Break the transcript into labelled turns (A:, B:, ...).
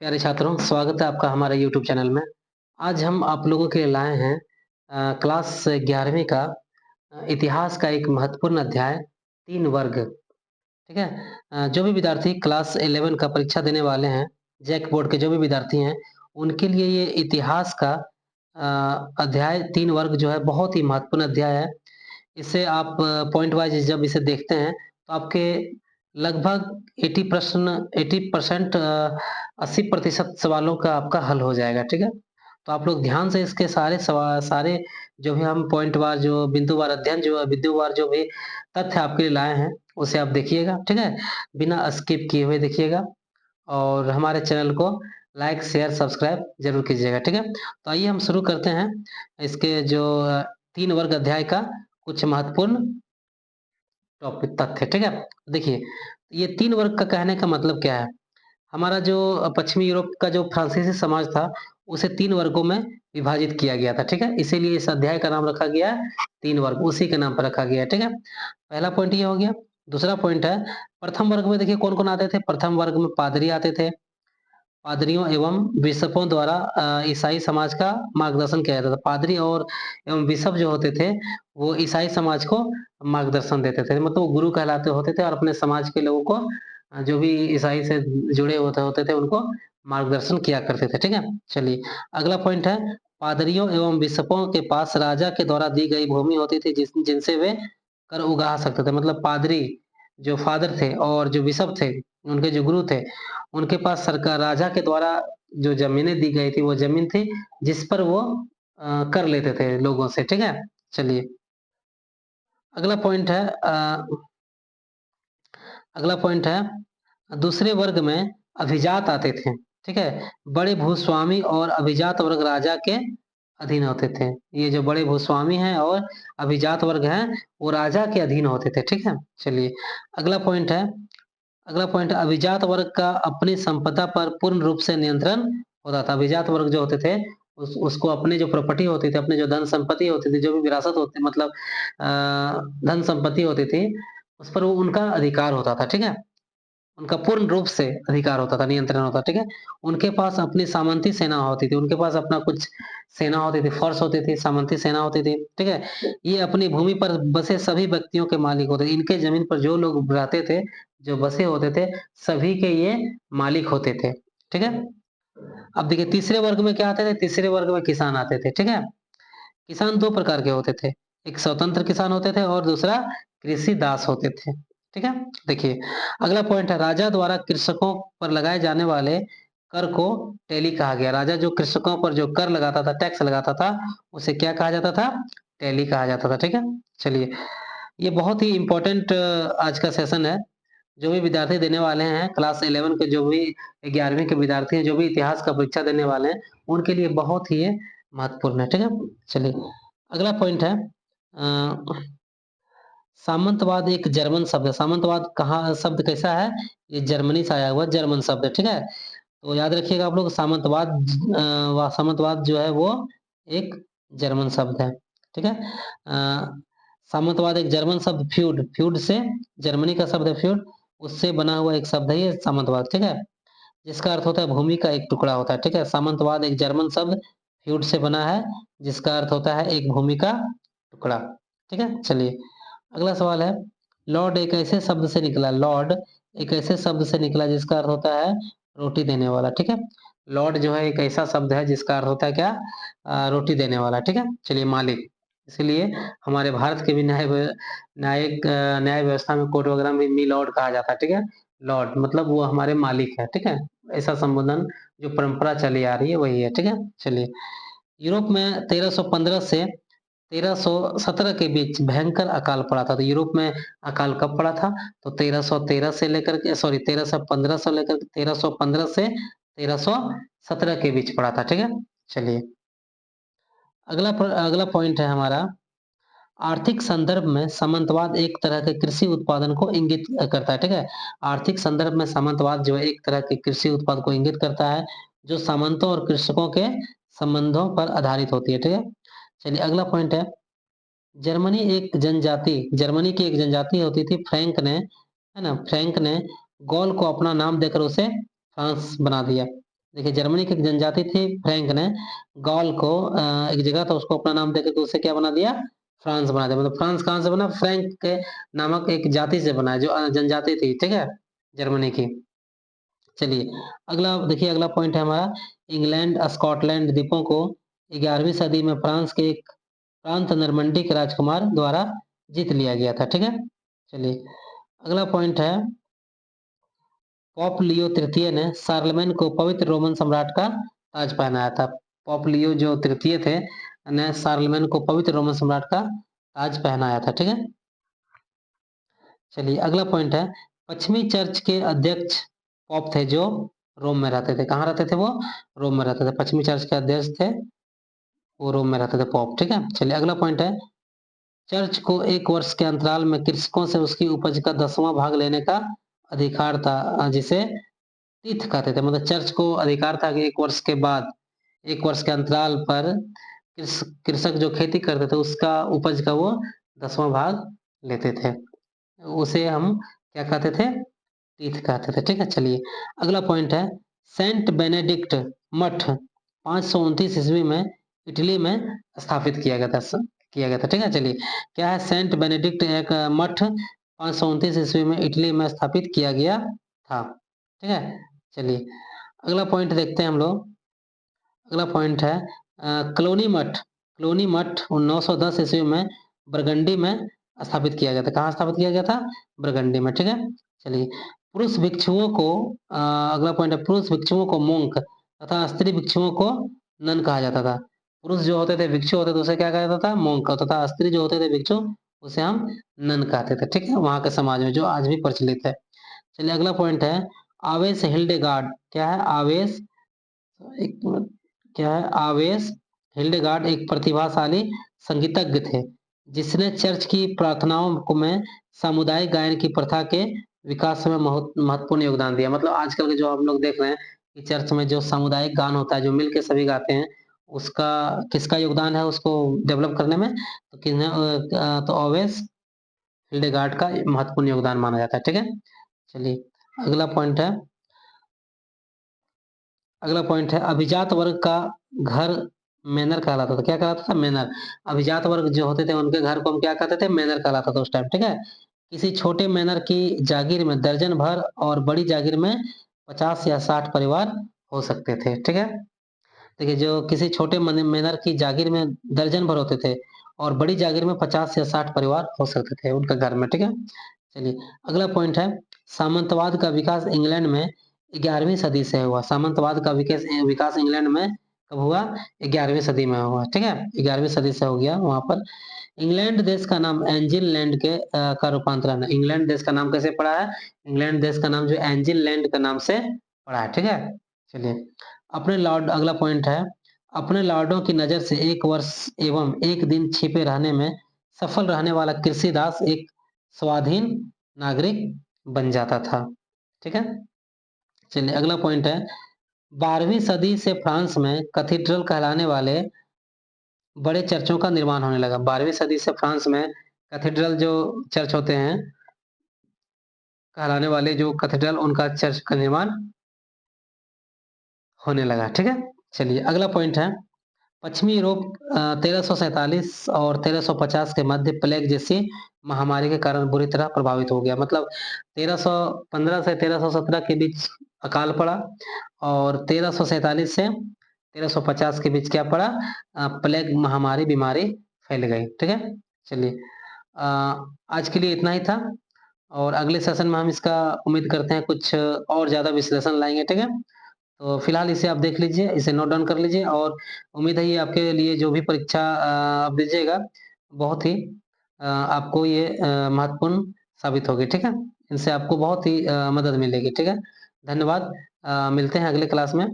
A: प्यारे छात्रों, स्वागत है आपका हमारे यूट्यूब चैनल में। आज हम आप लोगों के लिए लाए हैं क्लास 11वीं का इतिहास का एक महत्वपूर्ण अध्याय 3 वर्ग, ठीक है? जो भी विद्यार्थी क्लास 11 का परीक्षा देने वाले हैं, जैक बोर्ड के जो भी विद्यार्थी हैं, उनके लिए ये इतिहास का अध्याय 3 वर्ग जो है बहुत ही महत्वपूर्ण अध्याय है। इसे आप पॉइंट वाइज़ जब इसे देखते हैं, तो आपके लगभग 80% 80% सवालों का आपका हल हो जाएगा, ठीक है? तो आप लोग ध्यान से इसके सारे जो भी हम पॉइंट वार जो बिंदुवार अध्ययन जो है, बिंदुवार जो भी तथ्य आपके लिए लाए हैं, उसे आप देखिएगा, ठीक है? बिना स्किप किए हुए देखिएगा और हमारे चैनल को लाइक, शेयर, सब्सक्राइब ज़रूर कीजिएगा, ठीक है? तो आइए हम शुरू करते हैं इसके जो 3 वर्ग अध्याय का कुछ महत्वपूर्ण टॉपिक तथ्य, ठीक है? देखिए, ये 3 वर्ग का कहने का मतलब क्या है? हमारा जो पश्चिमी यूरोप का जो फ्रांसीसी समाज था, उसे 3 वर्गों में विभाजित किया गया था, ठीक है? इसीलिए इस अध्याय का नाम रखा गया है 3 वर्ग, उसी के नाम पर रखा गया है, ठीक है? पहला पॉइंट ये हो गया। दूसरा पॉइंट है, प्रथम वर्ग में देखिए कौन-कौन आते थे? प्रथम वर्ग में पादरी आते थे। पादरियों एवं बिशपों द्वारा ईसाई समाज का मार्गदर्शन किया जाता था। पादरी और एवं बिशप जो होते थे, वो ईसाई समाज को मार्गदर्शन देते थे। मतलब वो गुरु कहलाते होते थे और अपने समाज के लोगों को जो भी ईसाई से जुड़े होते होते थे, उनको मार्गदर्शन किया करते थे, ठीक है? चलिए, अगला पॉइंट है, पादरियों एवं बिशपों के पास राजा के द्वारा दी गई भूमि होती थी जिनसे वे कर उगा सकते थे। मतलब पादरी जो फादर थे और जो बिशप थे, उनके जो गुरु थे, उनके पास सरकार राजा के द्वारा जो ज़मीनें दी गई थी, वो ज़मीन थी जिस पर वो कर लेते थे लोगों से, ठीक है? चलिए, अगला पॉइंट है अगला पॉइंट है, दूसरे वर्ग में अभिजात आते थे, ठीक है? बड़े भूस्वामी और अभिजात वर्ग राजा के अधीन होते थे। ये जो बड़े भूस्वामी हैं और अभिजात वर्ग हैं, वो राजा के अधीन होते थे, ठीक है? चलिए, अगला पॉइंट है अगला पॉइंट अभिजात वर्ग का अपनी संपदा पर पूर्ण रूप से नियंत्रण होता था। अभिजात वर्ग जो होते थे, उसको अपने जो प्रॉपर्टी होती थी, अपने जो धन संपत्ति होती थी, जो भी विरासत होती मतलब धन संपत्ति होती थी, उस पर वो उनका अधिकार होता था, ठीक है? उनका पूर्ण रूप से अधिकार होता था, नियंत्रण होता था, ठीक है? उनके पास अपनी सामंती सेना होती थी, उनके पास अपना कुछ सेना होती थी, फ़ोर्स होती थी, सामंती सेना होती थी, ठीक है? ये अपनी भूमि पर बसे सभी व्यक्तियों के मालिक होते थे। इनके ज़मीन पर जो लोग रहते थे, जो बसे होते थे, सभी के ये मालिक होते थे, ठीक है? अब देखिए तीसरे वर्ग में क्या आते थे? तीसरे वर्ग में किसान आते थे, ठीक है? किसान 2 प्रकार के होते थे, एक स्वतंत्र किसान होते थे और दूसरा कृषि दास होते थे, ठीक है? देखिए, अगला पॉइंट है राजा द्वारा कृषकों पर लगाए जाने वाले कर को टैली कहा गया। राजा जो कृषकों पर जो कर लगाता था, टैक्स लगाता था, उसे क्या कहा जाता था? टैली कहा जाता था, ठीक है? चलिए, ये बहुत ही इम्पोर्टेंट आज का सेशन है। जो भी विद्यार्थी देने वाले हैं क्लास 11 के जो भी 11वीं के विद्यार्थी हैं, जो भी इतिहास का परीक्षा देने वाले हैं, उनके लिए बहुत ही ये महत्वपूर्ण है, ठीक है? चलिए, अगला पॉइंट है सामंतवाद एक जर्मन शब्द है। सामंतवाद कहाँ शब्द कैसा है? ये जर्मनी से आया हुआ जर्मन शब्द है, ठीक है? तो याद रखिएगा आप लोग सामंतवाद जो है वो एक जर्मन शब्द है, ठीक है? सामंतवाद एक जर्मन शब्द फ्यूड से जर्मनी का शब्द है फ्यूड, उससे बना हुआ एक शब्द है ये सामंतवाद, ठीक है? जिसका अर्थ होता है भूमि का एक टुकड़ा होता है, ठीक है? सामंतवाद एक जर्मन शब्द फ्यूड से बना है, जिसका अर्थ होता है एक भूमि का टुकड़ा, ठीक है? चलिए, अगला सवाल है, लॉर्ड एक ऐसे शब्द से निकला लॉर्ड एक ऐसे शब्द से निकला जिसका अर्थ होता है रोटी देने वाला, ठीक है? लॉर्ड जो है एक ऐसा शब्द है जिसका अर्थ होता है क्या? रोटी देने वाला, ठीक है? चलिए मालिक, इसीलिए हमारे भारत के भी न्याय व्यवस्था में कोर्ट वगैरह में मी लॉर्ड कहा जाता है, ठीक है? लॉर्ड मतलब वो हमारे मालिक है, ठीक है? ऐसा संबोधन जो परंपरा चली आ रही है वही है, ठीक है? चलिए, यूरोप में 1315 से 1317 के बीच भयंकर अकाल पड़ा था। तो यूरोप में अकाल कब पड़ा था? तो 1313 से लेकर के सॉरी 1315 से लेकर 1315 से 1317 के बीच पड़ा था, ठीक है? चलिए, अगला पॉइंट है हमारा, आर्थिक संदर्भ में सामंतवाद एक तरह के कृषि उत्पादन को इंगित करता है, ठीक है? आर्थिक संदर्भ में सामंतवाद जो है एक तरह के कृषि उत्पाद को इंगित करता है, जो सामंतों और कृषकों के संबंधों पर आधारित होती है, ठीक है? चलिए, अगला पॉइंट है, जर्मनी की एक जनजाति होती थी फ्रैंक ने, है ना? फ्रैंक ने गॉल को अपना नाम देकर उसे फ्रांस बना दिया। देखिए जर्मनी की एक जनजाति थी, फ्रैंक ने गॉल को एक जगह था उसको अपना नाम देकर के उसे क्या बना दिया, फ्रांस बना दिया। मतलब फ्रांस कहाँ से बना, फ्रैंक के नामक एक जाति से बना है, जो जनजाति थी, ठीक है, जर्मनी की। चलिए अगला देखिए, अगला पॉइंट है हमारा, इंग्लैंड स्कॉटलैंड द्वीपों को 11वीं सदी में फ्रांस के एक प्रांत नरमंडी के राजकुमार द्वारा जीत लिया गया था, ठीक है। चलिए अगला पॉइंट है, पोप लियो तृतीय ने शार्लमेन को पवित्र रोमन सम्राट का ताज पहनाया था। पोप लियो जो तृतीय थे ने शार्लमेन को पवित्र रोमन सम्राट का ताज पहनाया था, ठीक है। चलिए अगला पॉइंट है, पश्चिमी चर्च के अध्यक्ष पोप थे जो रोम में रहते थे। कहाँ रहते थे वो, रोम में रहते थे। पश्चिमी चर्च के अध्यक्ष थे वो रोम में रहते थे, पोप, ठीक है। चलिए अगला पॉइंट है, चर्च को एक वर्ष के अंतराल में कृषकों से उसकी उपज का 10वां भाग लेने का अधिकार था, जिसे तीथ कहते थे। मतलब चर्च को अधिकार था कि एक वर्ष के बाद, एक वर्ष के अंतराल पर कृषक जो खेती करते थे उसका उपज का वो 10वां भाग लेते थे। उसे हम क्या कहते थे, तीथ कहते थे, ठीक है। चलिए अगला पॉइंट है, सेंट बेनेडिक्ट मठ 529 ईस्वी में इटली में स्थापित किया गया था, ठीक है। चलिए क्या है, सेंट बेनेडिक्ट एक मठ 529 ईस्वी में इटली में स्थापित किया गया था, ठीक है। चलिए अगला पॉइंट देखते हैं हम लोग। अगला पॉइंट है, क्लोनी मठ, 910 ईस्वी में बरगंडी में स्थापित किया गया था। कहाँ स्थापित किया गया था, बरगंडी में, ठीक है। चलिए पुरुष भिक्षुओं को अगला पॉइंट है, पुरुष भिक्षुओं को मोंक तथा स्त्री भिक्षुओं को नन कहा जाता था। पुरुष जो होते थे भिक्षु होते थे उसे क्या कहा जाता था, मोंक, तथा स्त्री जो होते थे भिक्षु उसे हम नन कहते थे, ठीक है, वहां के समाज में, जो आज भी प्रचलित है। चलिए अगला पॉइंट है, आवेश हिल्डेगार्ड, क्या है आवेश, एक मिनट, क्या है आवेश हिल्डेगार्ड एक प्रतिभाशाली संगीतज्ञ थे, जिसने चर्च की प्रार्थनाओं को में सामुदायिक गायन की प्रथा के विकास में महत्वपूर्ण योगदान दिया। मतलब आजकल के जो हम लोग देख रहे हैं कि चर्च में जो सामुदायिक गान होता है, जो मिलके सभी गाते हैं, उसका किसका योगदान है उसको डेवलप करने में, तो तो ओवेस हिल्डेगार्ड का महत्वपूर्ण योगदान माना जाता है, ठीक है। चलिए अगला पॉइंट है, अगला पॉइंट है, अभिजात वर्ग का घर मैनर कहलाता था। क्या कहलाता था, मैनर। अभिजात वर्ग जो होते थे उनके घर को हम क्या कहते थे, मैनर कहलाता था उस टाइम, ठीक है। किसी छोटे मैनर की जागीर में दर्जन भर और बड़ी जागीर में 50 या 60 परिवार हो सकते थे, ठीक है। देखिए जो किसी छोटे मैनर की जागीर में दर्जन भर होते थे और बड़ी जागीर में 50 या 60 परिवार हो सकते थे उनके घर में, ठीक है। चलिए अगला पॉइंट है, सामंतवाद का विकास इंग्लैंड में 11वीं सदी से हुआ। सामंतवाद का विकास विकास इंग्लैंड में कब हुआ, 11वीं सदी में हुआ, ठीक है, 11वीं सदी से हो गया वहां पर। इंग्लैंड देश का नाम एंजिल लैंड के का रूपांतरण है। इंग्लैंड देश का नाम कैसे पड़ा है, इंग्लैंड देश का नाम जो एंजिल लैंड के नाम से पड़ा है, ठीक है। चलिए अपने लॉर्ड, अगला पॉइंट है, अपने लॉर्डों की नजर से एक वर्ष एवं एक दिन छिपे रहने में सफल रहने वाला कृषिदास एक स्वाधीन नागरिक बन जाता था, ठीक है। चलिए अगला पॉइंट है, 12वीं सदी से फ्रांस में कैथेड्रल कहलाने वाले बड़े चर्चों का निर्माण होने लगा। 12वीं सदी से फ्रांस में कैथेड्रल जो चर्च होते हैं कहलाने वाले जो कैथेड्रल, उनका चर्च का निर्माण होने लगा, ठीक है। चलिए अगला पॉइंट है, पश्चिमी यूरोप 1347 और 1350 के मध्य प्लेग जैसी महामारी के कारण बुरी तरह प्रभावित हो गया। मतलब 1315 से 1317 के बीच अकाल पड़ा और 1347 से 1350 के बीच क्या पड़ा, प्लेग महामारी बीमारी फैल गई, ठीक है। चलिए आज के लिए इतना ही था और अगले सेशन में हम इसका उम्मीद करते हैं कुछ और ज्यादा विश्लेषण लाएंगे, ठीक है। तो फिलहाल इसे आप देख लीजिए, इसे नोट डाउन कर लीजिए और उम्मीद है ये आपके लिए जो भी परीक्षा आप दीजिएगा बहुत ही आपको ये महत्वपूर्ण साबित होगी, ठीक है। इनसे आपको बहुत ही मदद मिलेगी, ठीक है। धन्यवाद, मिलते हैं अगले क्लास में।